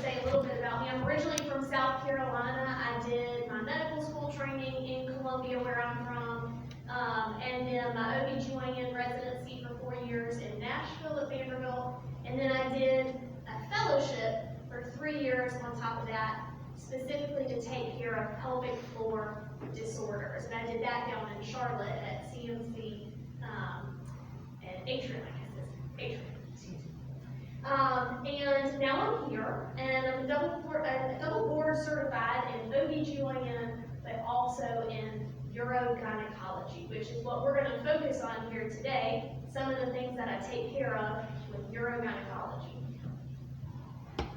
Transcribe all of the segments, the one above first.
say a little bit about me. I'm originally from South Carolina. I did my medical school training in Columbia, where I'm from, and then my OB/GYN residency for 4 years in Nashville at Vanderbilt, and then I did a fellowship for 3 years on top of that, specifically to take care of pelvic floor disorders. And I did that down in Charlotte at CMC and Atrium, I guess it's Atrium. And now I'm here, and I'm double board certified in OB/GYN, but also in urogynecology, which is what we're going to focus on here today, some of the things that I take care of with urogynecology.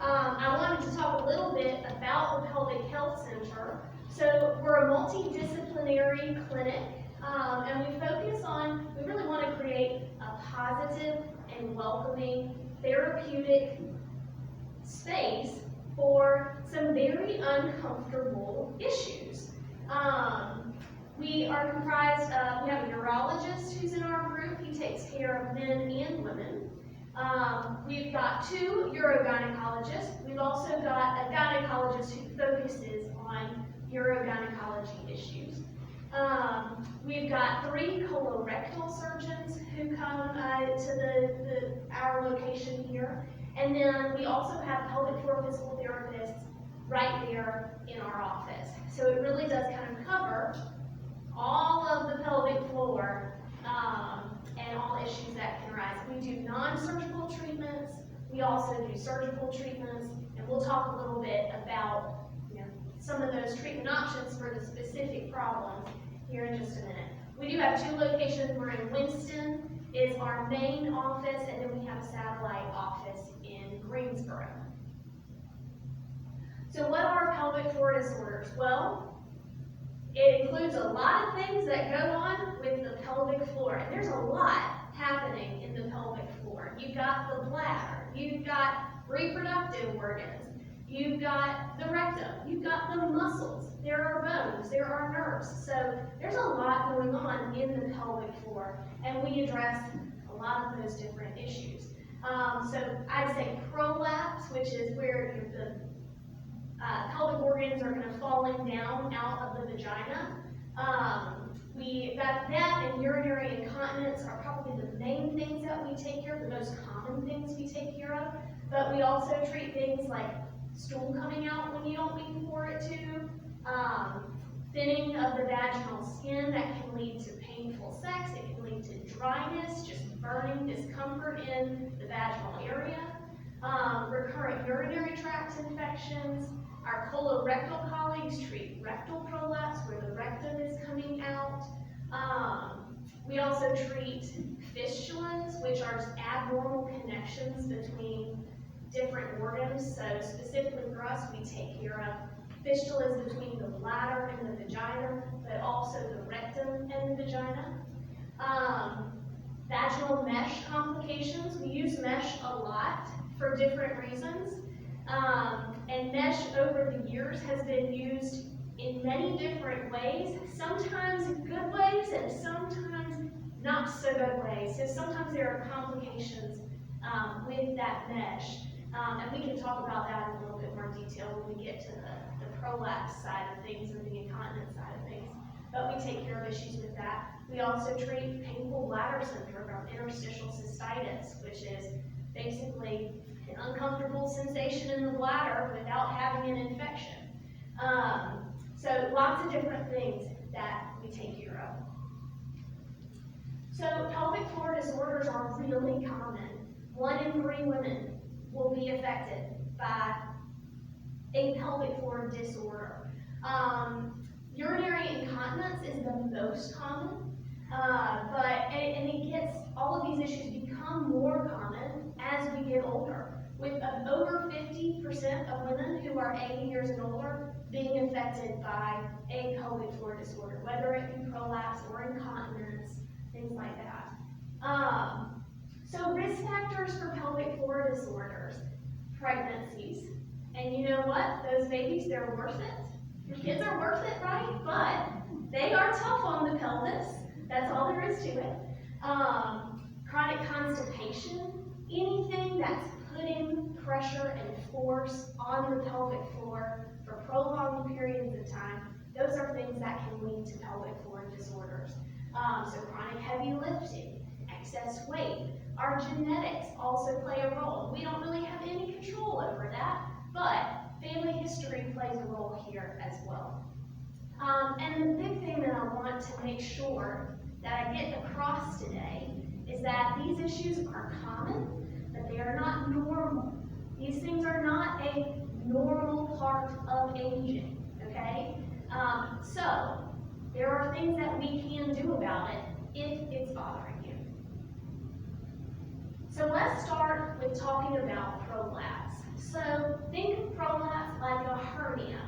I wanted to talk a little bit about the Pelvic Health Center. So we're a multidisciplinary clinic, and we really want to create a positive and welcoming therapeutic space for some very uncomfortable issues. We are comprised of, we have a urologist who's in our group. He takes care of men and women. We've got 2 urogynecologists. We've also got a gynecologist who focuses on urogynecology issues. We've got 3 colorectal surgeons who come to our location here. And then we also have pelvic floor physical therapists right there in our office. So it really does kind of cover all of the pelvic floor and all issues that can arise. We do non-surgical treatments. We also do surgical treatments. And we'll talk a little bit about some of those treatment options for the specific problems here in just a minute. We do have 2 locations. We're in Winston is our main office, and then we have a satellite office in Greensboro. So what are pelvic floor disorders? Well, it includes a lot of things that go on with the pelvic floor, and there's a lot happening in the pelvic floor. You've got the bladder, you've got reproductive organs, you've got the rectum, you've got the muscles, there are bones, there are nerves. So there's a lot going on in the pelvic floor, and we address a lot of those different issues. So I'd say prolapse, which is where the pelvic organs are kind of falling down out of the vagina. We got that, and urinary incontinence are probably the main things that we take care of, the most common things we take care of. But we also treat things like stool coming out when you don't mean for it to, thinning of the vaginal skin that can lead to painful sex, it can lead to dryness, just burning discomfort in the vaginal area, recurrent urinary tract infections. Our colorectal colleagues treat rectal prolapse where the rectum is coming out. We also treat fistulas, which are just abnormal connections between different organs. So specifically for us, we take care of fistulas between the bladder and the vagina, but also the rectum and the vagina. Vaginal mesh complications. We use mesh a lot for different reasons. And mesh over the years has been used in many different ways, sometimes good ways and sometimes not so good ways. So sometimes there are complications with that mesh. And we can talk about that in a little bit more detail when we get to the prolapse side of things and the incontinence side of things. But we take care of issues with that. We also treat painful bladder syndrome or interstitial cystitis, which is basically an uncomfortable sensation in the bladder without having an infection. So lots of different things that we take care of. So pelvic floor disorders are really common. 1 in 3 women will be affected by a pelvic floor disorder. Urinary incontinence is the most common, and it gets, all of these issues become more common as we get older, with over 50% of women who are 80 years and older being affected by a pelvic floor disorder, whether it be prolapse or incontinence, things like that. So risk factors for pelvic floor disorders: pregnancies. And you know what? Those babies, they're worth it. Your kids are worth it, right? But they are tough on the pelvis. That's all there is to it. Chronic constipation, anything that's putting pressure pressure and force on the pelvic floor for prolonged periods of time, those are things that can lead to pelvic floor disorders. So chronic heavy lifting, excess weight. Our genetics also play a role. We don't really have any control over that, but family history plays a role here as well. And the big thing that I want to make sure that I get across today is that these issues are common, but they are not normal. These things are not a normal part of aging, okay? So there are things that we can do about it if it's bothering you. So let's start with talking about prolapse. So think of prolapse like a hernia.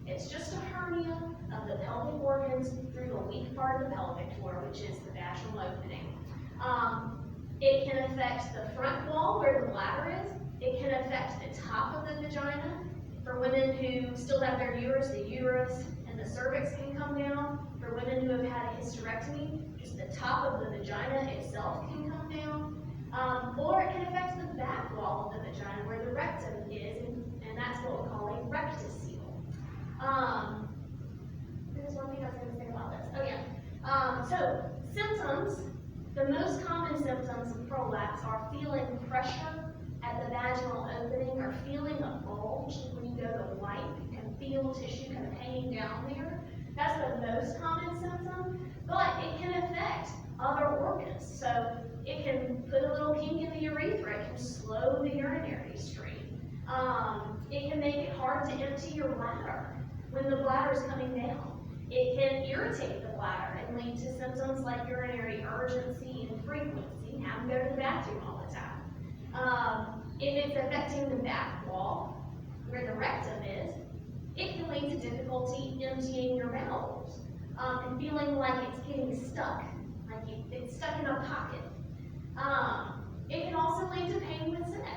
It's just a hernia of the pelvic organs through the weak part of the pelvic floor, which is the vaginal opening. It can affect the front wall where the bladder is. It can affect the top of the vagina. For women who still have their uterus, the uterus and the cervix can come down. For women who have had a hysterectomy, just the top of the vagina itself can come down. Or it can affect the back wall of the vagina where the rectum is, and that's what we call a rectocele. There's one thing I was going to say about this. Oh yeah. So symptoms, the most common symptoms of prolapse are feeling pressure at the vaginal opening or feeling a bulge. When you go to wipe, you can feel tissue kind of hanging down there. That's the most common symptom, but it can affect other organs. So it can put a little kink in the urethra. It can slow the urinary stream. It can make it hard to empty your bladder when the bladder is coming down. It can irritate the bladder and lead to symptoms like urinary urgency and frequency, having to go to the bathroom all the time. If it's affecting the back wall, where the rectum is, it can lead to difficulty emptying your bowels and feeling like it's getting stuck, like it's stuck in a pocket. It can also lead to pain with sex.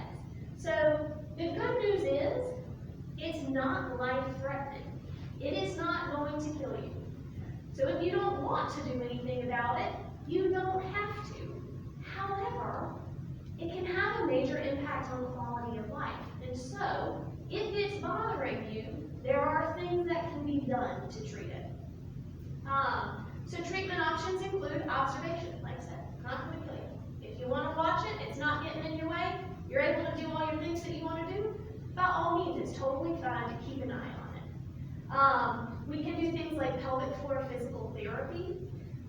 So the good news is it's not life-threatening. It is not going to kill you. So if you don't want to do anything about it, you don't have to. However, it can have a major impact on quality of life. And so, if it's bothering you, there are things that can be done to treat it. So treatment options include observation, like I said, not going to kill you. If you want to watch it, it's not getting in your way, you're able to do all your things that you want to do, by all means, it's totally fine to keep an eye on it. We can do things like pelvic floor physical therapy.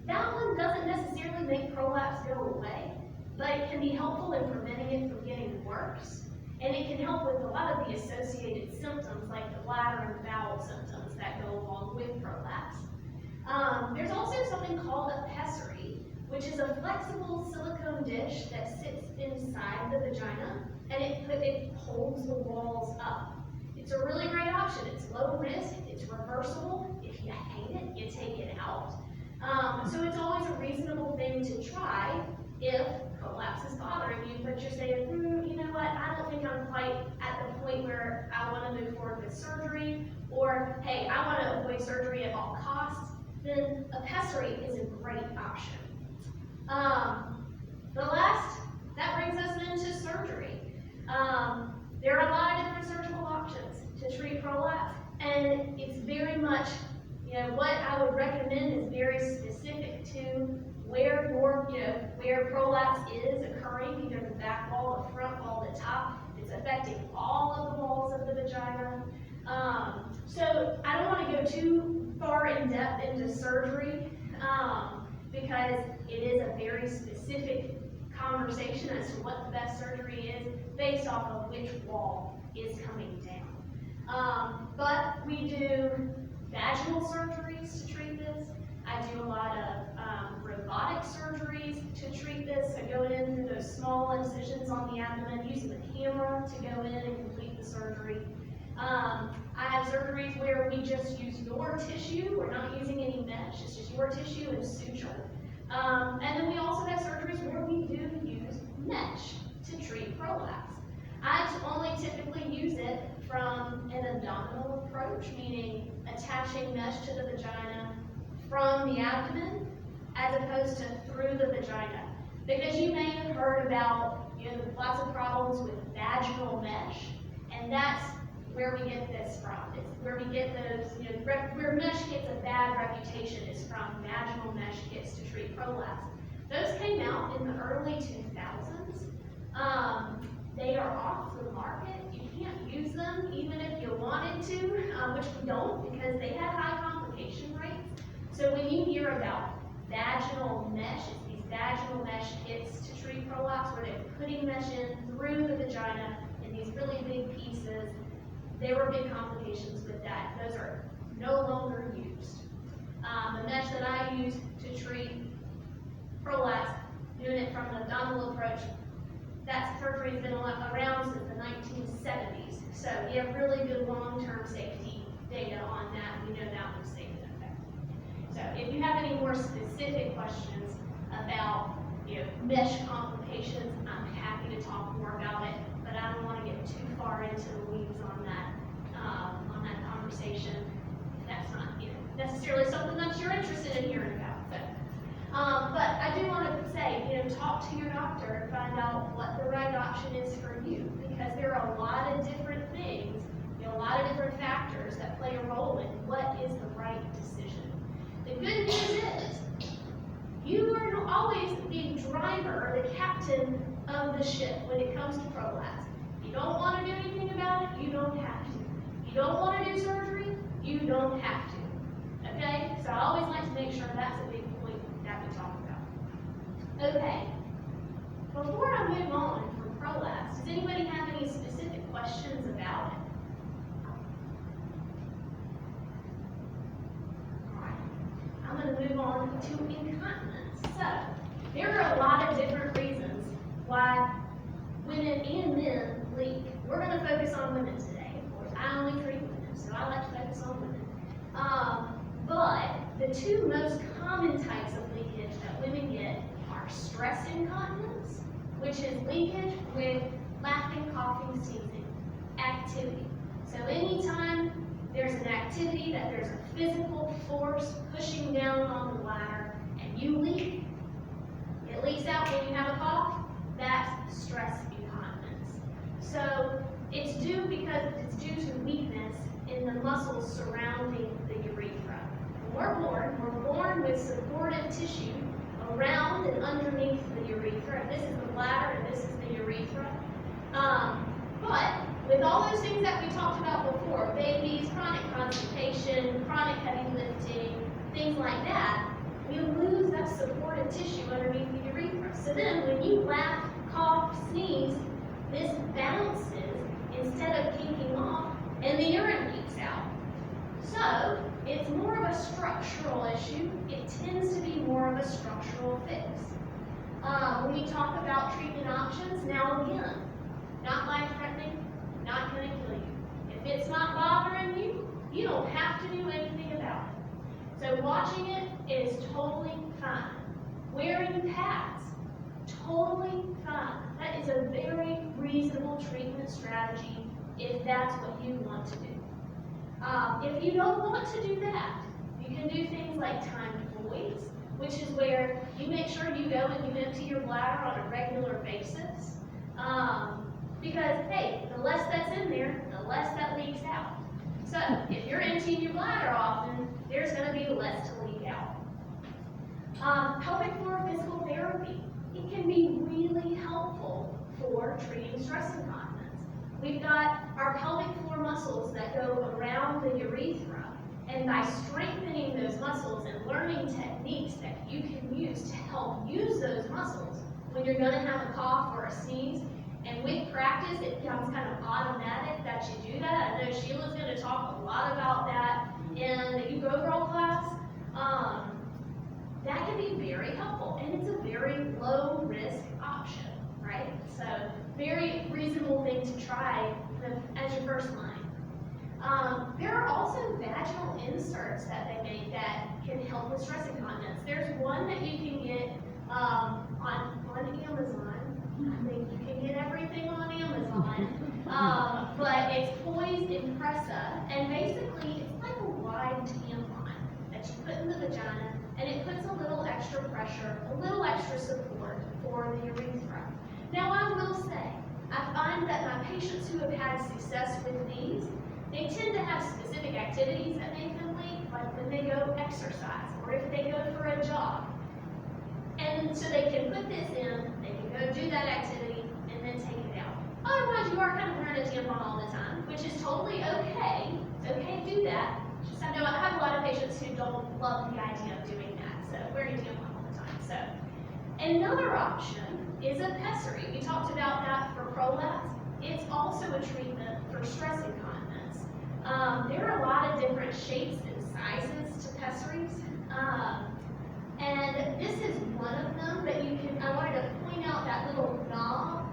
That one doesn't necessarily make prolapse go away, but it can be helpful in preventing it from getting worse. And it can help with a lot of the associated symptoms like the bladder and bowel symptoms that go along with prolapse. There's also something called a pessary, which is a flexible silicone dish that sits inside the vagina, and it holds the walls up. It's a really great option. It's low risk, it's reversible. If you hate it, you take it out. So it's always a reasonable thing to try if prolapse is bothering you, but you're saying, you know what, I don't think I'm quite at the point where I want to move forward with surgery, or hey, I want to avoid surgery at all costs, then a pessary is a great option. That brings us into surgery. There are a lot of different surgical options to treat prolapse, and it's very much, what I would recommend is very specific to where prolapse is occurring, either the back wall, the front wall, the top. It's affecting all of the walls of the vagina. So I don't want to go too far in depth into surgery because it is a very specific conversation as to what the best surgery is based off of which wall is coming down. But we do vaginal surgeries to treat this. I do a lot of robotic surgeries to treat this, so going in through those small incisions on the abdomen, using the camera to go in and complete the surgery. I have surgeries where we just use your tissue. We're not using any mesh. It's just your tissue and suture. And then we also have surgeries where we do use mesh to treat prolapse. I only typically use it from an abdominal approach, meaning attaching mesh to the vagina from the abdomen as opposed to through the vagina. Because you may have heard about lots of problems with vaginal mesh And that's where we get this from. It's where we get those, where mesh gets a bad reputation is from vaginal mesh kits to treat prolapse. Those came out in the early 2000s. They are off the market. You can't use them even if you wanted to, which we don't because they have high complication rates. So when you hear about vaginal mesh, it's these vaginal mesh kits to treat prolapse where they're putting mesh in through the vagina in these really big pieces. There were big complications with that. Those are no longer used. The mesh that I use to treat prolapse, doing it from the abdominal approach, that surgery has been around since the 1970s. So we have really good long-term safety data on that. We know that one's safe and effective. So if you have any more specific questions about mesh complications, I'm happy to talk more about it, but I don't want to get too far into the weeds on that conversation. That's not necessarily something that you're interested in hearing about. But I do want to say, talk to your doctor and find out what the right option is for you, because there are a lot of different things, a lot of different factors that play a role in what is the right decision. The good news is, you are always the driver or the captain of the ship when it comes to prolapse. You don't want to do anything about it, you don't have to. You don't want to do surgery, you don't have to. Okay? So I always like to make sure that's a big point that we talk about. Okay. Before I move on from prolapse, does anybody have any specific questions about it? Alright. I'm going to move on to incontinence. So, there are a lot of different reasons why women and men leak. We're going to focus on women today. Of course, I only treat women, so I like to focus on women. But the two most common types of leakage that women get are stress incontinence, which is leakage with laughing, coughing, sneezing, activity. So anytime there's an activity that there's a physical force pushing down on the bladder and you leak, it leaks out when you have a cough, that's stress incontinence. So it's due to weakness in the muscles surrounding the urethra. When we're born with supportive tissue around and underneath the urethra. This is the bladder and this is the urethra. But with all those things that we talked about before, babies, chronic constipation, chronic heavy lifting, things like that, we lose that supportive tissue underneath the urethra. So then when you laugh, cough, sneeze, this bounces instead of kinking off and the urine leaks out. So it's more of a structural issue. It tends to be more of a structural fix. When you talk about treatment options, now again, not life-threatening, not going to kill you. If it's not bothering you, you don't have to do anything about it. So watching it is totally fine. Wearing pads, totally fine. That is a very reasonable treatment strategy if that's what you want to do. If you don't want to do that, you can do things like timed voids, which is where you make sure you go and you empty your bladder on a regular basis. Because, hey, the less that's in there, the less that leaks out. So, if you're emptying your bladder often, there's going to be less to leak out. Pelvic floor physical therapy. It can be really helpful for treating stress incontinence. We've got our pelvic floor muscles that go around the urethra, and by strengthening those muscles and learning techniques that you can use to help use those muscles when you're going to have a cough or a sneeze, and with practice it becomes kind of automatic that you do that. I know Sheila's going to talk a lot about that in the You Go Girl class. That can be very helpful, and it's a very low risk option, right? So very reasonable thing to try as your first line. There are also vaginal inserts that they make that can help with stress incontinence. There's one that you can get on Amazon. I think you can get everything on Amazon, but it's Poised Impressa, and basically it's like a wide tampon that you put in the vagina, and it puts a little extra pressure, a little extra support for the urethra. Now I will say, I find that my patients who who have had success with these, they tend to have specific activities that make them late, like when they go exercise or if they go for a jog. And so they can put this in, they can go do that activity, and then take it out. Otherwise, you are kind of wearing a tampon all the time, which is totally okay. It's okay to do that. Just I know I have a lot of patients who don't love the idea of doing that, so wearing a tampon all the time. So another option is a pessary. We talked about that for prolapse. It's also a treatment for stress incontinence. There are a lot of different shapes and sizes to pessaries. And this is one of them, but I wanted to point out that little knob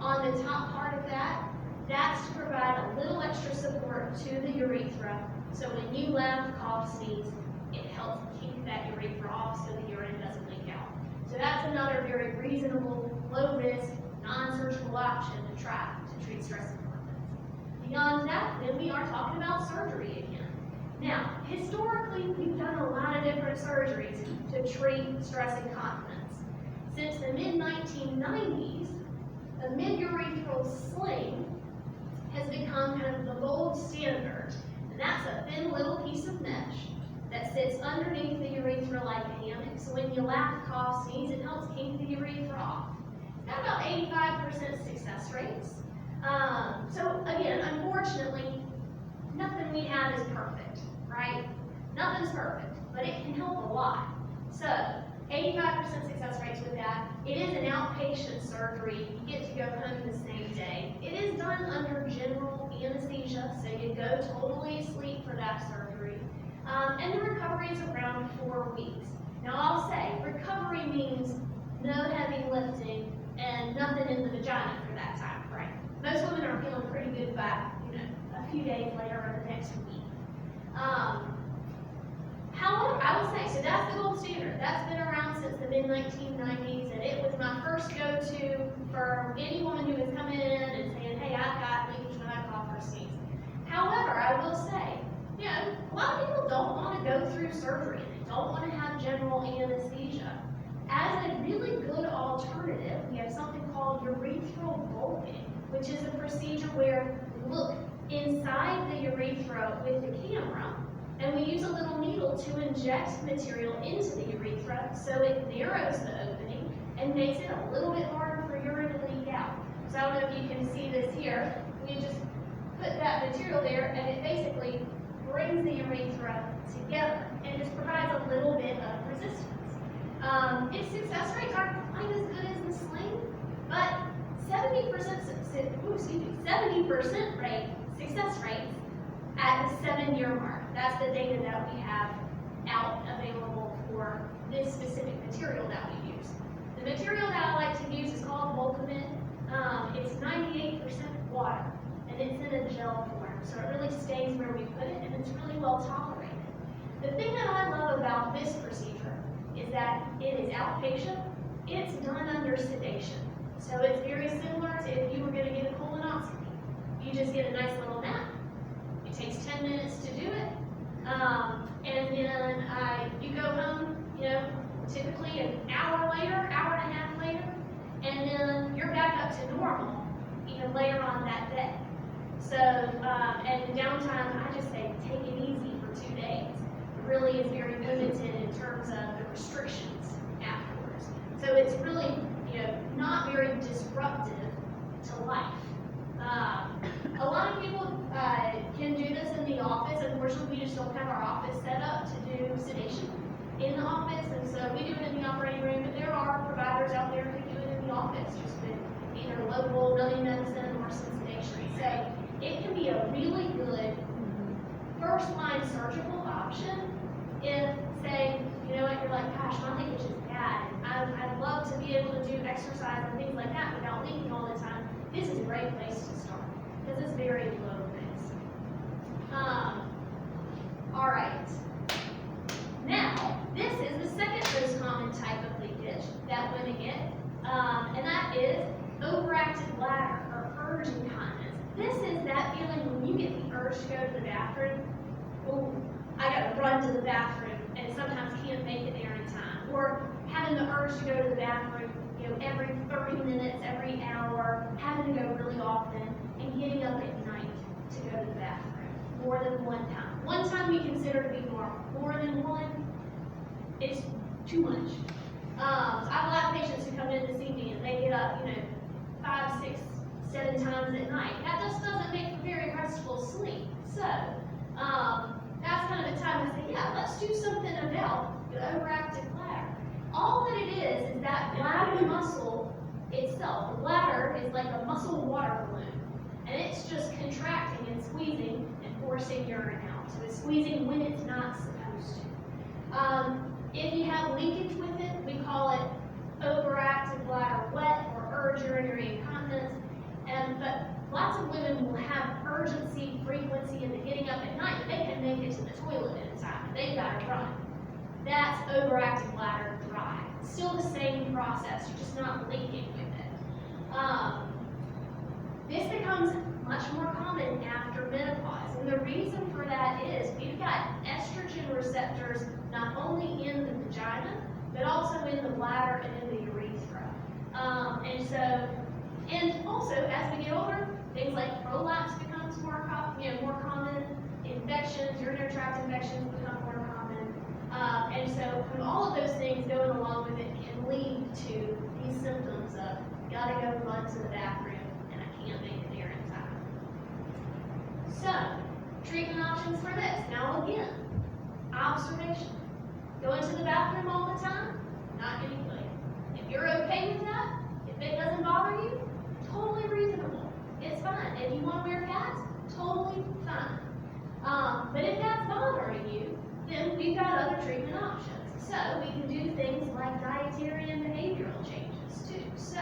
on the top part of that. That's to provide a little extra support to the urethra. So when you laugh, cough, sneeze, it helps keep that urethra off so the urine doesn't leak out. So that's another very reasonable, low-risk, non-surgical option to try to treat stress incontinence. Beyond that, then we are talking about surgery again. Now, historically, we've done a lot of different surgeries to treat stress incontinence. Since the mid-1990s, the midurethral sling has become kind of the gold standard, and that's a thin little piece of mesh that sits underneath the urethra like a hammock. So when you laugh, cough, sneeze, it helps keep the urethra off. It's got about 85% success rates. So again, unfortunately, nothing we have is perfect, right? Nothing's perfect, but it can help a lot. So 85% success rates with that. It is an outpatient surgery. You get to go home the same day. It is done under general anesthesia, so you go totally asleep for that surgery. And the recovery is around 4 weeks. Now I'll say, recovery means no heavy lifting and nothing in the vagina for that time frame. Most women are feeling pretty good by, a few days later or the next week. However, I will say, so that's the gold standard. That's been around since the mid-1990s, and it was my first go-to for any woman who was coming in and saying, hey, I've got leakage when I cough or sneeze. However, I will say, a lot of people don't want to go through surgery, and they don't want to have general anesthesia. As a really good alternative, we have something called urethral bulking, which is a procedure where we look inside the urethra with the camera, and we use a little needle to inject material into the urethra so it narrows the opening and makes it a little bit harder for urine to leak out. So I don't know if you can see this here. We just put that material there, and it basically brings the urethra together and just provides a little bit of resistance. Its success rates aren't quite as good as the sling, but 70% rate success rates at the 7-year mark. That's the data that we have out available for this specific material that we use. The material that I like to use is called Volcamid. It's 98% water, and it's in a gel form, so it really stays where we put it, and it's really well tolerated. The thing that I love about this procedure is that it is outpatient. It's done under sedation. So it's very similar to if you were going to get a colonoscopy. You just get a nice little nap. It takes 10 minutes to do it. And then you go home, typically an hour later, hour and a half later, and then you're back up to normal even later on that day. So, and the downtime, I just say take it easy for 2 days. It really is very limited in terms of the restrictions afterwards. So it's really, not very disruptive to life. A lot of people can do this in the office. Unfortunately, we just don't have our office set up to do sedation in the office, and so we do it in the operating room, but there are providers out there who do it in the office, just with either local numbing medicine or some sedation. So it can be a really good first-line surgical option if, say, you're like, gosh, my leakage is bad, and I'd love to be able to do exercise and things like that without leaking all the time. This is a great place to start because it's very low risk. All right. Now, this is the second most common type of leakage that women get, and that is overactive bladder or urge incontinence. This is that feeling when you get the urge to go to the bathroom. Oh, I got to run to the bathroom, and sometimes can't make it there in time. Or having the urge to go to the bathroom, every 30 minutes, every hour, having to go really often, and getting up than one time. One time we consider to be normal. More than one is too much. So I have a lot of patients who come in to see me and they get up, 5, 6, 7 times at night. That just doesn't make for very restful sleep. So that's kind of the time I say, yeah, let's do something about the overactive bladder. All that it is that bladder muscle itself. The bladder is like a muscle water balloon. And it's just contracting and squeezing and forcing urine out. So it's squeezing when it's not supposed to. If you have leakage with it, we call it overactive bladder wet or urge urinary incontinence. But lots of women will have urgency, frequency in the getting up at night. They can make it to the toilet in time. They've got to run. That's overactive bladder dry. It's still the same process. You're just not leaking with it. This becomes much more common after menopause. And the reason for that is we've got estrogen receptors not only in the vagina, but also in the bladder and in the urethra. And also, as we get older, things like prolapse becomes more common. Infections, urinary tract infections become more common. And so when all of those things going along with it can lead to these symptoms of gotta go run to the bathroom and I can't make it there in time. So, treatment options for this. Now again, observation. Going to the bathroom all the time, not getting clean. If you're okay with that, if it doesn't bother you, totally reasonable. It's fine. If you want to wear pads, totally fine. But if that's bothering you, then we've got other treatment options. So we can do things like dietary and behavioral changes too. So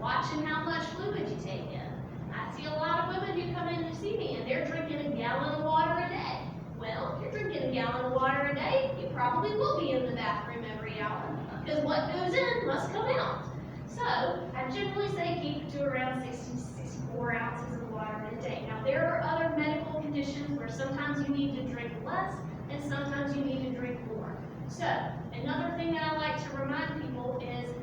watching how much fluid you take in. I see a lot of women who come in to see me and they're drinking a gallon of water a day. Well, if you're drinking a gallon of water a day, you probably will be in the bathroom every hour because what goes in must come out. So I generally say keep it to around 60 to 64 ounces of water a day. Now there are other medical conditions where sometimes you need to drink less and sometimes you need to drink more. So another thing that I like to remind people is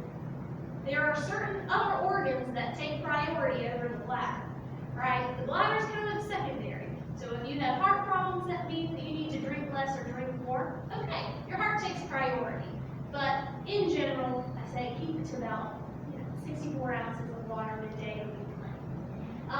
there are certain other organs that take priority over the bladder, right? The bladder is kind of secondary. So if you have heart problems, that means that you need to drink less or drink more. Okay, your heart takes priority. But in general, I say keep it to about 64 ounces of water a day to be clean.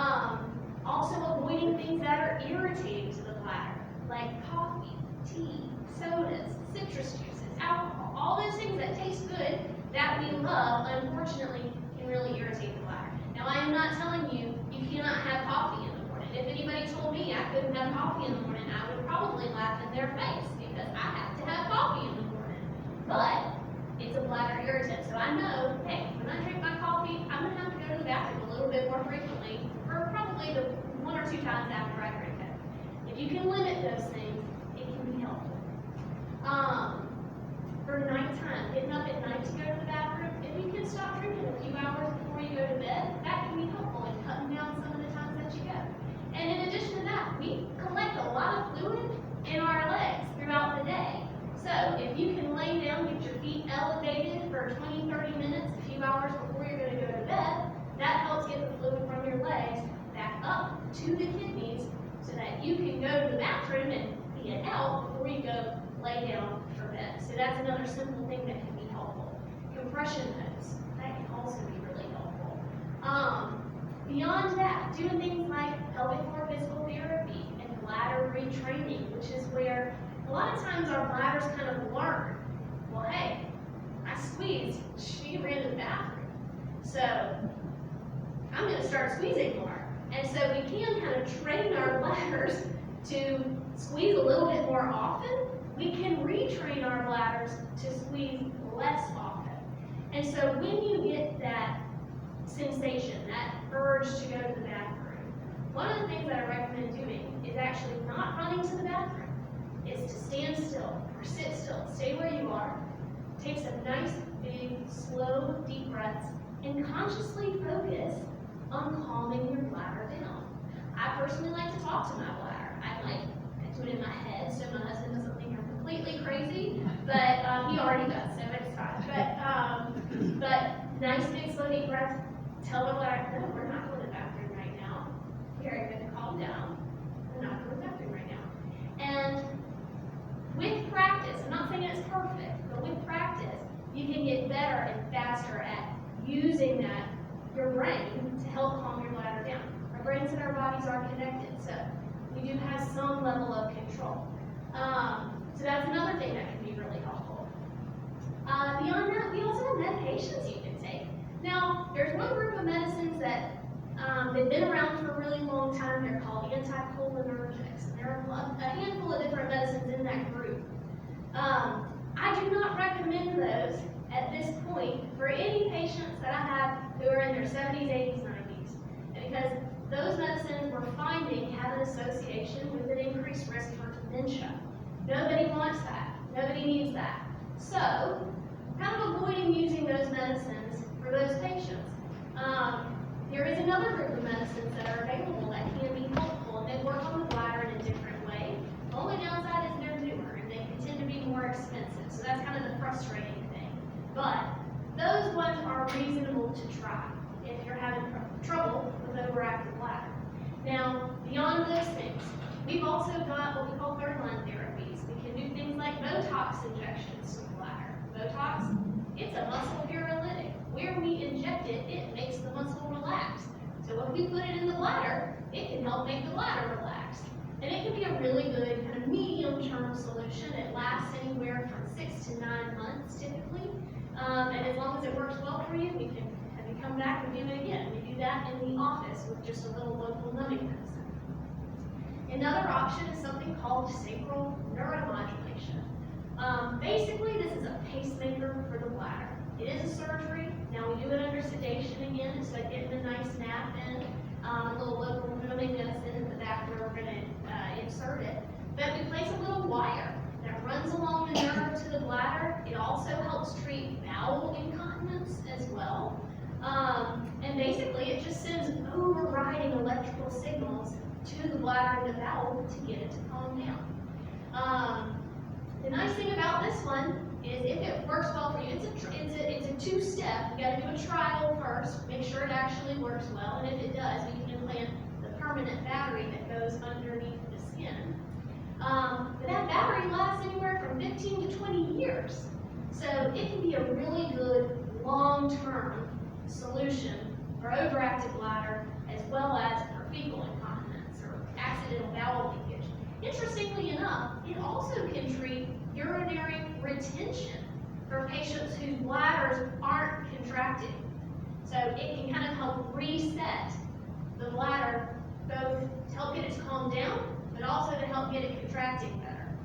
Also avoiding things that are irritating to the bladder, like coffee, tea, sodas, citrus juices, alcohol, all those things that taste good that we love, unfortunately, can really irritate the bladder. Now, I am not telling you you cannot have coffee in the morning. If anybody told me I couldn't have coffee in the morning, I would probably laugh in their face because I have to have coffee in the morning. But it's a bladder irritant, so I know, hey, when I drink my coffee, I'm going to have to go to the bathroom a little bit more frequently, or probably the 1 or 2 times after I drink it. If you can limit those things, it can be helpful. For nighttime, getting up at night to go to the bathroom, if you can stop drinking a few hours before you go to bed, that can be helpful in cutting down some of the times that you go. And in addition to that, we collect a lot of fluid in our legs throughout the day. So if you can lay down, get your feet elevated for 20, 30 minutes, a few hours before you're going to go to bed, that helps get the fluid from your legs back up to the kidneys so that you can go to the bathroom and pee it out before you go lay down for bed. So that's another simple thing that can be helpful. Compression hose, that can also be really helpful. Beyond that, doing things like pelvic floor physical therapy and bladder retraining, which is where a lot of times our bladders kind of learn, well, hey, I squeezed, she ran to the bathroom. So I'm going to start squeezing more. And so we can kind of train our bladders to squeeze a little bit more often. We can retrain our bladders to squeeze less often. And so when you get that sensation, that urge to go to the bathroom, one of the things that I recommend doing is actually not running to the bathroom. Is to stand still or sit still. Stay where you are. Take some nice, big, slow, deep breaths and consciously focus on calming your bladder down. I personally like to talk to my bladder. I do it in my head so my husband doesn't think I'm completely crazy, but he already does, so it's fine. But nice, big, slow, deep breaths. Tell my bladder, no, we're not going to the bathroom right now. We are going to calm down. We're not going to the bathroom right now. we do have some level of control. So that's another thing that can be really helpful. Beyond that, we also have medications you can take. Now, there's one group of medicines that they've been around for a really long time. They're called anticholinergics. There are a handful of different medicines in that group. I do not recommend those at this point for any patients that I have who are in their 70s, 80s, 90s. And because those medicines we're finding have an association with an increased risk for dementia. Nobody wants that. Nobody needs that. So, kind of avoiding using those medicines for those patients. There is another group of medicines that are available that can be helpful, and they work on the bladder in a different way. The only downside is they're newer, and they can tend to be more expensive. So that's kind of the frustrating thing. But those ones are reasonable to try if you're having trouble with overactive bladder. Now, beyond those things, we've also got what we call third-line therapies. We can do things like Botox injections to the bladder. Botox, it's a muscle paralytic. Where we inject it, it makes the muscle relax. So when we put it in the bladder, it can help make the bladder relax. And it can be a really good kind of medium-term solution. It lasts anywhere from 6 to 9 months typically. And as long as it works well for you, we can have you come back and do it again. We do that in the office with just a little local numbing medicine. Another option is something called sacral neuromodulation. Basically, this is a pacemaker for the bladder. It is a surgery. Now we do it under sedation again, so getting a nice nap in, a little local numbing medicine in the back where we're going to insert it. But we place a little wire that runs along the nerve to the bladder. It also helps treat bowel incontinence as well. And basically, it just sends overriding electrical signals to the bladder and the bowel to get it to calm down. The nice thing about this one is if it works well for you, it's a two-step. You got to do a trial first, make sure it actually works well, and if it does, we can implant the permanent battery that goes underneath the skin. But that battery lasts anywhere from 15 to 20 years, so it can be a really good long-term solution for overactive bladder as well as for fecal incontinence or accidental bowel leakage. Interestingly enough, it also can treat urinary retention for patients whose bladders aren't contracting. So it can kind of help reset the bladder, both to help get it to calm down, but also to help get it contracting better.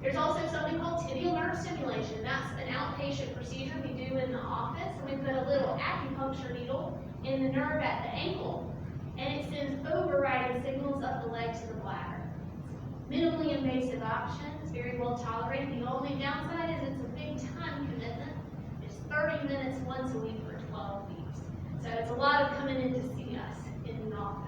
There's also something called tibial nerve stimulation. That's an outpatient procedure we do in the office, and we put a little acupuncture needle in the nerve at the ankle, and it sends overriding signals up the leg to the bladder. Minimally invasive option. It's very well tolerated. The only downside is it's a big time commitment. It's 30 minutes once a week for 12 weeks. So it's a lot of coming in to see us in the office.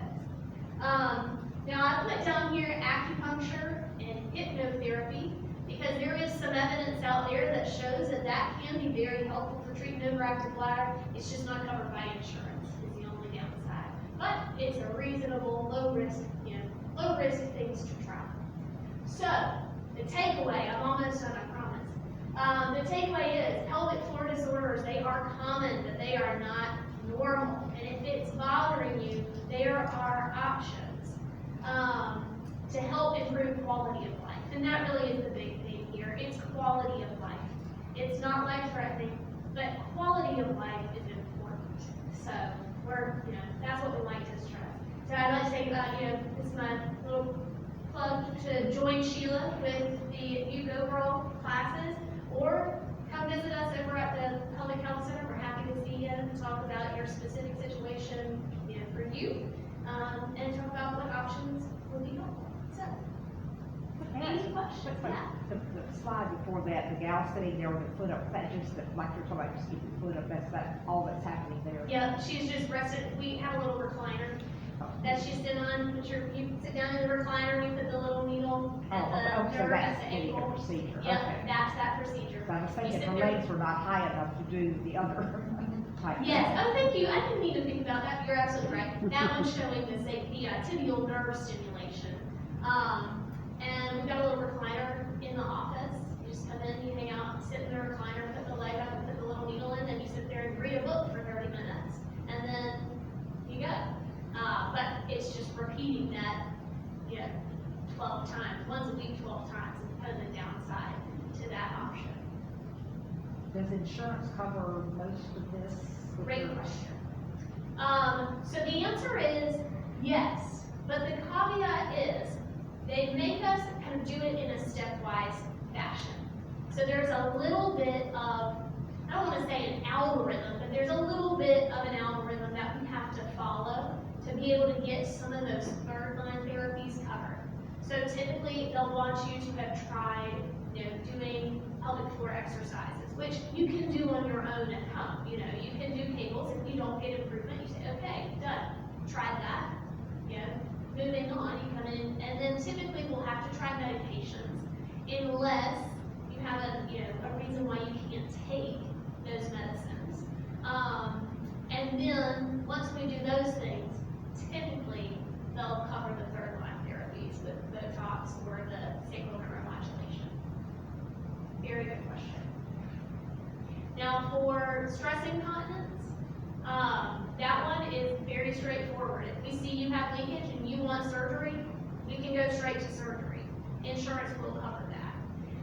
Now I put down here acupuncture and hypnotherapy because there is some evidence out there that shows that that can be very helpful for treating overactive bladder. It's just not covered by insurance is the only downside. But it's a reasonable, low risk things to try. So, the takeaway, I'm almost done, I promise. The takeaway is pelvic floor disorders, they are common, but they are not normal. And if it's bothering you, there are options to help improve quality of life. And that really is the big thing here. It's quality of life. It's not life-threatening, but quality of life is important. So, that's what we like to stress. So I'd like to say, this is my little plug to join Sheila with the New Go Girl classes, or come visit us over at the Public Health Center. We're happy to see you and talk about your specific situation for you, and talk about what options would be helpful. So, any questions? Yeah. The slide before that, the gal sitting there with her foot up, that just, like you're talking about, just keep your foot up, that's all that's happening there. Yeah, she's just rested. We have a little recliner that she's sitting on. You sit down in the recliner, we put the little needle at the so nerve that's at the the ankle. procedure. Yep, Okay. that's that procedure. So I was thinking her legs were not high enough to do the other type. Yes, oh thank you. I didn't need to think about that. You're absolutely right. That one's showing the tibial nerve stimulation. And we've got a little recliner in the office. You just come in, you hang out, sit in the recliner, put the leg up, and put the little needle in, and you sit there and read a book for 30 minutes. And then you go. But it's just repeating that you know, 12 times, once a week, 12 times, is kind of the downside to that option. Does insurance cover most of this? Great question. So the answer is yes, but the caveat is they make us kind of do it in a stepwise fashion. So there's a little bit of, I don't want to say an algorithm, but there's a little bit of an algorithm that we have to follow to be able to get some of those third line therapies covered. So typically they'll want you to have tried, you know, doing pelvic floor exercises, which you can do on your own at home. You know, you can do cables. If you don't get improvement, you say, okay, done. Tried that. You know, moving on, you come in, and then typically we'll have to try medications unless you have a reason why you can't take those medicines. And then once we do those things, typically they'll cover the third line therapies with Botox or the sacral neuromodulation. Very good question. Now for stress incontinence, that one is very straightforward. If we see you have leakage and you want surgery, we can go straight to surgery. Insurance will cover that.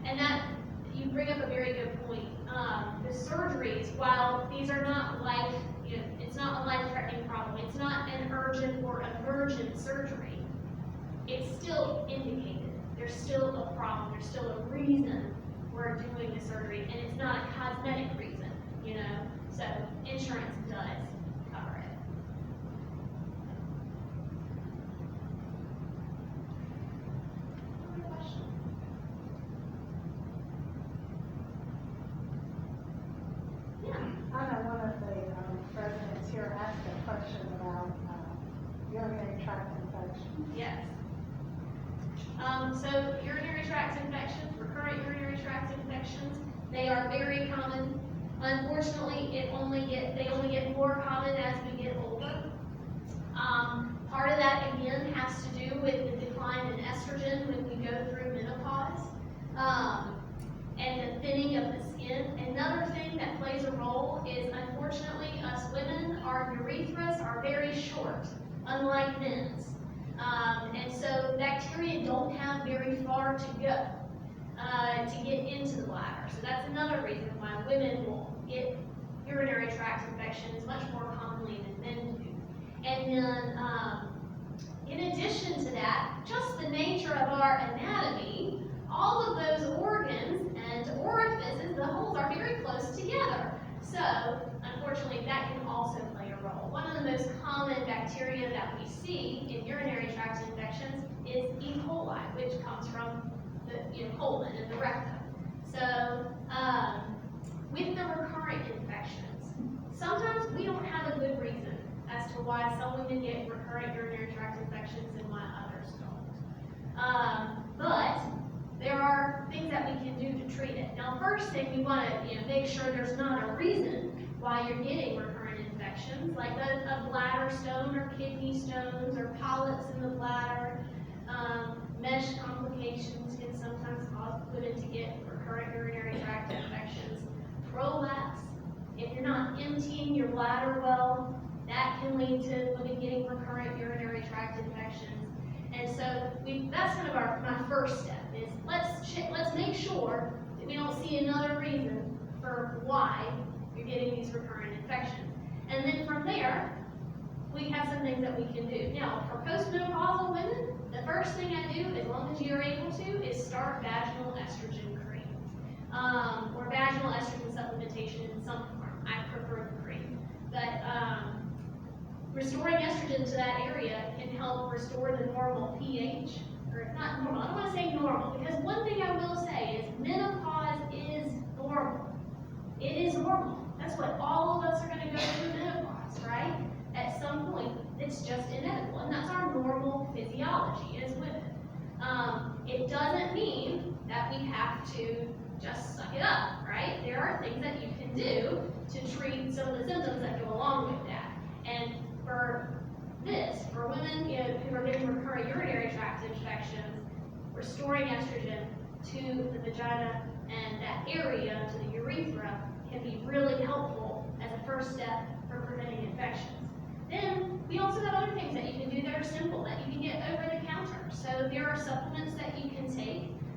And that, you bring up a very good point. The surgeries, while these are not it's not a life-threatening problem, it's not an urgent or emergent surgery, it's still indicated. There's still a problem, there's still a reason we're doing the surgery, and it's not a cosmetic reason, you know? So insurance does cover it. Other questions? Yeah. I know one of the residents here asked a question about urinary tract infection. Yes. So urinary tract infections, recurrent urinary tract infections, they are very common. Unfortunately, they only get more common as we get older. Part of that again has to do with the decline in estrogen when we go through menopause, and the thinning of the skin. Another thing that plays a role is, unfortunately, us women, our urethras are very short, unlike men's. And so bacteria don't have very far to go to get into the bladder. So that's another reason why women will get urinary tract infections much more commonly than men do. And then, in addition to that, just the nature of our anatomy, all of those organs and orifices, the holes are very close together. So, unfortunately, that can also play a role. One of the most common bacteria that we see in urinary tract infections is E. coli, which comes from the colon and the rectum. So, with the recurrent infections, sometimes we don't have a good reason as to why some women get recurrent urinary tract infections and why others don't. But there are things that we can do to treat it. Now, first thing, we want to make sure there's not a reason why you're getting recurrent infections, like a bladder stone or kidney stones or polyps in the bladder. Mesh complications can sometimes cause women to get recurrent urinary tract infections. Prolapse, if you're not emptying your bladder well, that can lead to women getting recurrent urinary tract infections. And so that's kind of my first step is let's make sure that we don't see another reason for why you're getting these recurrent infections. And then from there, we have some things that we can do. Now, for postmenopausal women, the first thing I do, as long as you're able to, is start vaginal estrogen cream. Or vaginal estrogen supplementation in some form. I prefer the cream. But restoring estrogen to that area can help restore the normal pH. Or not normal, I don't want to say normal, because one thing I will say is menopause is normal. It is normal. That's what all of us are going to go through menopause, right? At some point, it's just inevitable, and that's our normal physiology as women. It doesn't mean that we have to just suck it up, right? There are things that you can do to treat some of the symptoms that go along with that. And for women who are getting recurrent urinary tract infections, restoring estrogen to the vagina and that area, to the urethra, can be really helpful as a first step for preventing infections. Then we also have other things that you can do that are simple, that you can get over the counter. So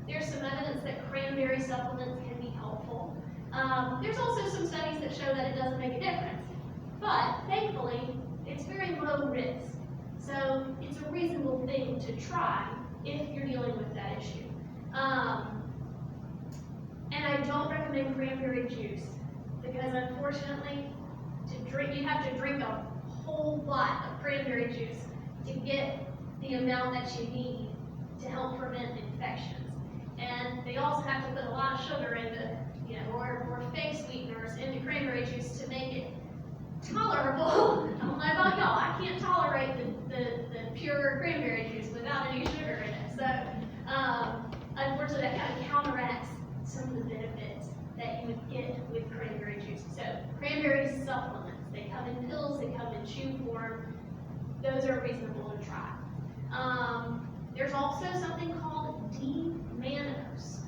There's some evidence that cranberry supplements can be helpful. There's also some studies that show that it doesn't make a difference. But thankfully, it's very low risk. So it's a reasonable thing to try if you're dealing with that issue. And I don't recommend cranberry juice because unfortunately, you have to drink a whole lot of cranberry juice to get the amount that you need to help prevent infections. And they also have to put a lot of sugar into, or fake sweeteners into cranberry juice to make it tolerable. I don't know about y'all, I can't tolerate the pure cranberry juice without any sugar in it. So, unfortunately, that kind of counteracts some of the benefits that you would get with cranberry juice. So, cranberry supplements, they come in pills, they come in chew form. Those are reasonable to try. There's also something called D-mannose,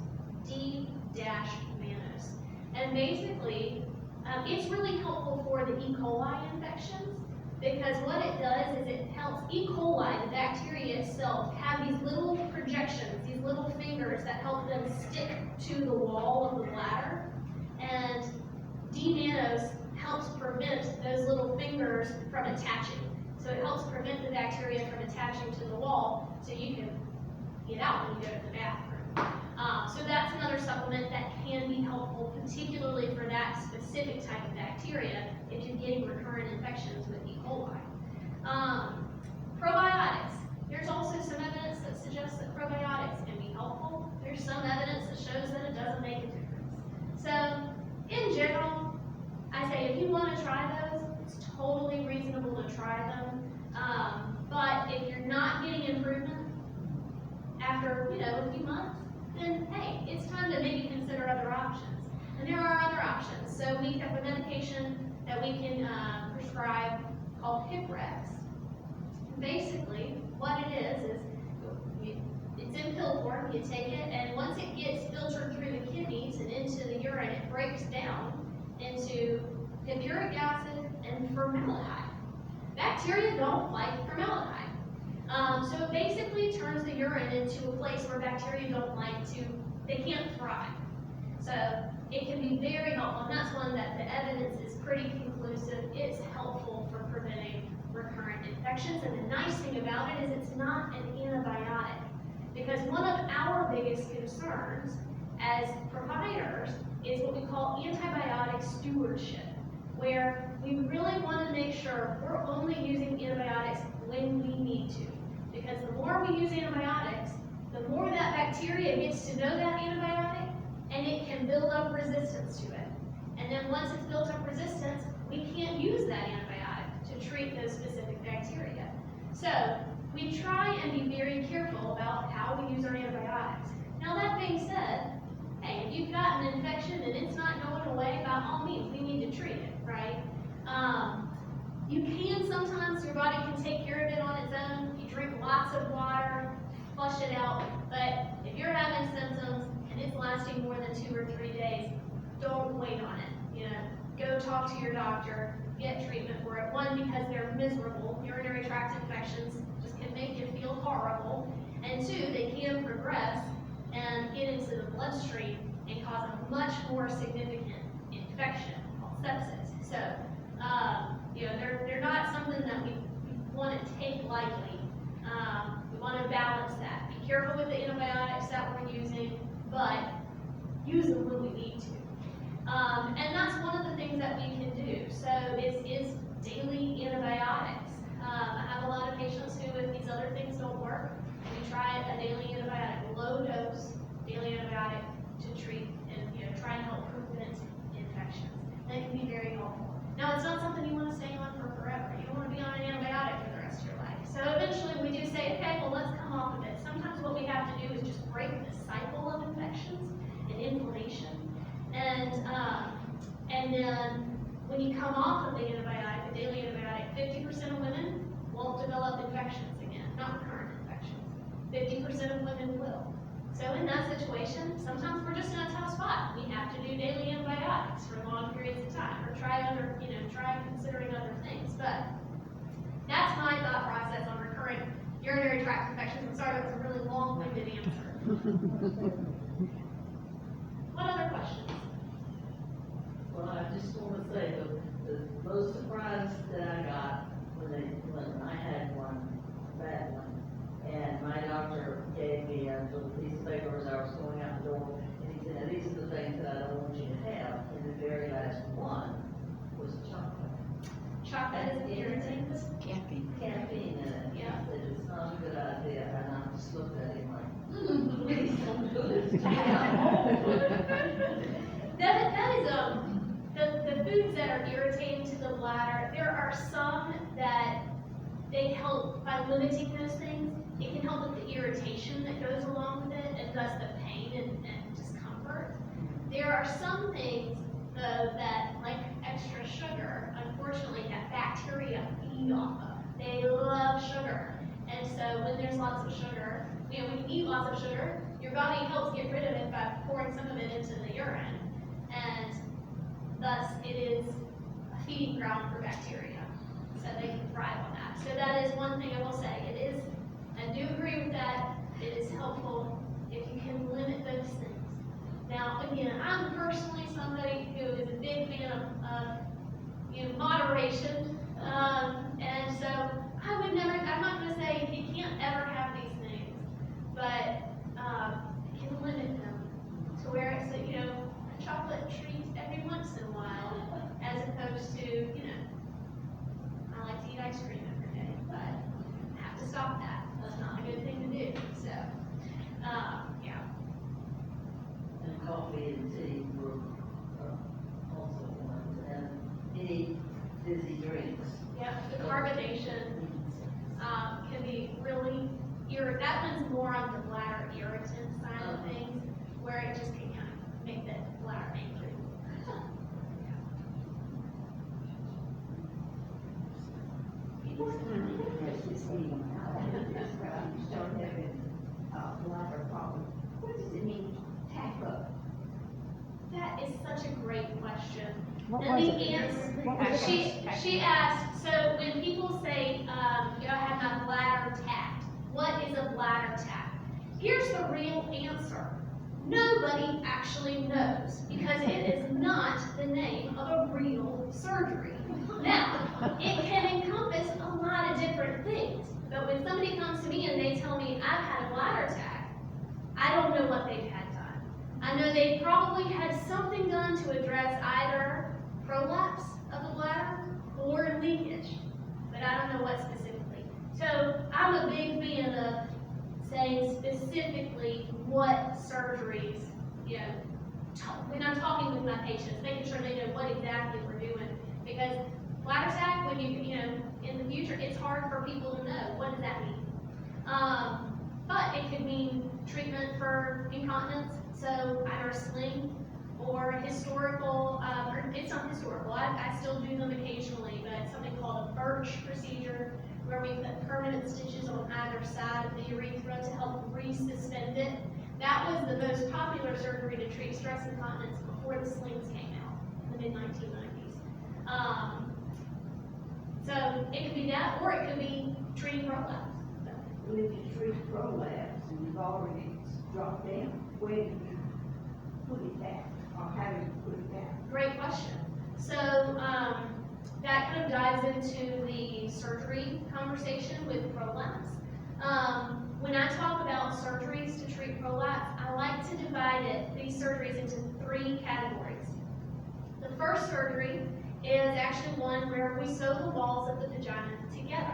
D-mannose. And basically, it's really helpful for the E. coli infections because what it does is it helps E. coli, the bacteria itself, have these little projections, these little fingers that help them stick to the wall of the bladder. And D-mannose helps prevent those little fingers from attaching. So it helps prevent the bacteria from attaching to the wall so you can get out when you go to the bathroom. So that's another supplement that can be helpful, particularly for that specific type of bacteria if you're getting recurrent infections with E. coli. Probiotics. There's also some evidence that suggests that probiotics can be helpful. There's some evidence that shows that it doesn't make a difference. So, in general, I say if you want to try those, it's totally reasonable to try them. But if you're not getting improvement after, a few months, then hey, it's time to maybe consider other options. And there are other options. So we have a medication that we can prescribe called Hiprex. Basically, what it is it's in pill form. You take it, and once it gets filtered through the kidneys and into the urine, it breaks down into hippuric acid and formaldehyde. Bacteria don't like formaldehyde. So it basically turns the urine into a place where bacteria don't like to, they can't thrive. So it can be very helpful, and that's one that the evidence is pretty conclusive. It's helpful for preventing recurrent infections, and the nice thing about it is it's not an antibiotic. Because one of our biggest concerns as providers is what we call antibiotic stewardship, where we really want to make sure we're only using antibiotics when we need to. Because the more we use antibiotics, the more that bacteria gets to know that antibiotic, and it can build up resistance to it. And then once it's built up resistance, we can't use that antibiotic to treat those specific bacteria. So we try and be very careful about how we use our antibiotics. Now that being said, hey, if you've got an infection and it's not going away, by all means, we need to treat it, right? You can sometimes, your body can take care of it on its own. You drink lots of water, flush it out. But if you're having symptoms and it's lasting more than 2 or 3 days, don't wait on it. Go talk to your doctor, get treatment for it. One, because they're miserable. Urinary tract infections just can make you feel horrible. And 2, they can progress and get into the bloodstream and cause a much more significant infection called sepsis. So, they're not something that we want to take lightly. We want to balance that. Be careful with the antibiotics that we're using, but use them when we need to. And that's one of the things that we can do. So is daily antibiotics. I have a lot of patients who, if these other things don't work, we try a daily antibiotic, low dose daily antibiotic to treat and try and help prevent infections. And it can be very helpful. Now, it's not something you want to stay on for forever. You don't want to be on an antibiotic for the rest of your life. So eventually we do say, okay, well, let's come off of it. Sometimes what we have to do is just break the cycle of infections and inflammation. And then when you come off of the antibiotic, the daily antibiotic, 50% of women won't develop infections again, not recurrent infections. 50% of women will. So in that situation, sometimes we're just in a tough spot. We have to do daily antibiotics for long periods of time, or try considering other things. But that's my thought process on recurrent urinary urinary tract infections. I'm sorry, that was a really long-winded answer. What other questions? Well, I just want to say, the most surprise that I got when I had one, a bad one, and my doctor gave me a little piece of paper as I was going out the door, and he said, now, these are the things that I don't want you to have, and the very last one was chocolate. Chocolate is irritant. Caffeine in it. Yeah. He said, it's not a good idea, and I just looked at him like, please don't do this to me. That is, the foods that are irritating to the bladder, there are some that they help by limiting those things. It can help with the irritation that goes along with it, and thus the pain and discomfort. There are some things, though, that, like extra sugar, unfortunately, that bacteria feed off of. They love sugar. And so when there's lots of sugar, when you eat lots of sugar, your body helps get rid of it by pouring some of it into the urine. And thus, it is a feeding ground for bacteria. So they can thrive on that. So that is one thing I will say. It is, I do agree with that. It is helpful if you can limit those things. Now, again, I'm personally somebody who is a big fan of moderation. And so I would never, I'm not going to say you can't ever have these things, but you can limit them to where it's a chocolate treat every once in a while, as opposed to, I like to eat ice cream every day, but I have to stop that. That's not a good thing to do. So, yeah. And coffee and tea were also ones, and any fizzy drinks. Yep, the carbonation can be really that one's more on the bladder irritant side of things, where it just can kind of make the bladder angry. Start having, bladder problem. What does it mean, tack up? That is such a great question. What And was the it? answer, What was it? she asked, so when people say, I have my bladder tacked, what is a bladder tack? Here's the real answer. Nobody actually knows, because it is not the name of a real surgery. Now, it can encompass a lot of different things, but when somebody comes to me and they tell me I've had a bladder tack, I don't know what they've had done. I know they probably had something done to address either prolapse of the bladder or leakage, but I don't know what specifically. So I'm a big fan of saying specifically what surgeries, when I'm talking with my patients, making sure they know what exactly we're doing. Because bladder sac, when in the future, it's hard for people to know, what does that mean? But it could mean treatment for incontinence, so either a sling or historical, or it's not historical, I still do them occasionally, but it's something called a Birch procedure, where we put permanent stitches on either side of the urethra to help resuspend it. That was the most popular surgery to treat stress incontinence before the slings came out in the mid-1990s. So it could be that, or it could be treating prolapse. Well, if you treat prolapse and you've already dropped down, where do you put it down? Or how do you put it down? Great question. So that kind of dives into the surgery conversation with prolapse. When I talk about surgeries to treat prolapse, I like to divide these surgeries into 3 categories. The first surgery is actually one where we sew the walls of the vagina together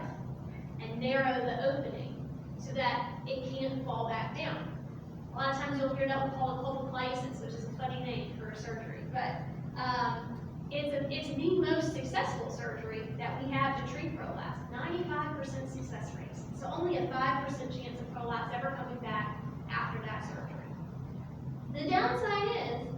and narrow the opening so that it can't fall back down. A lot of times you'll hear that one called colpoplisis, which is a funny name for a surgery, but it's the most successful surgery that we have to treat prolapse. 95% success rates. So only a 5% chance of prolapse ever coming back after that surgery. The downside is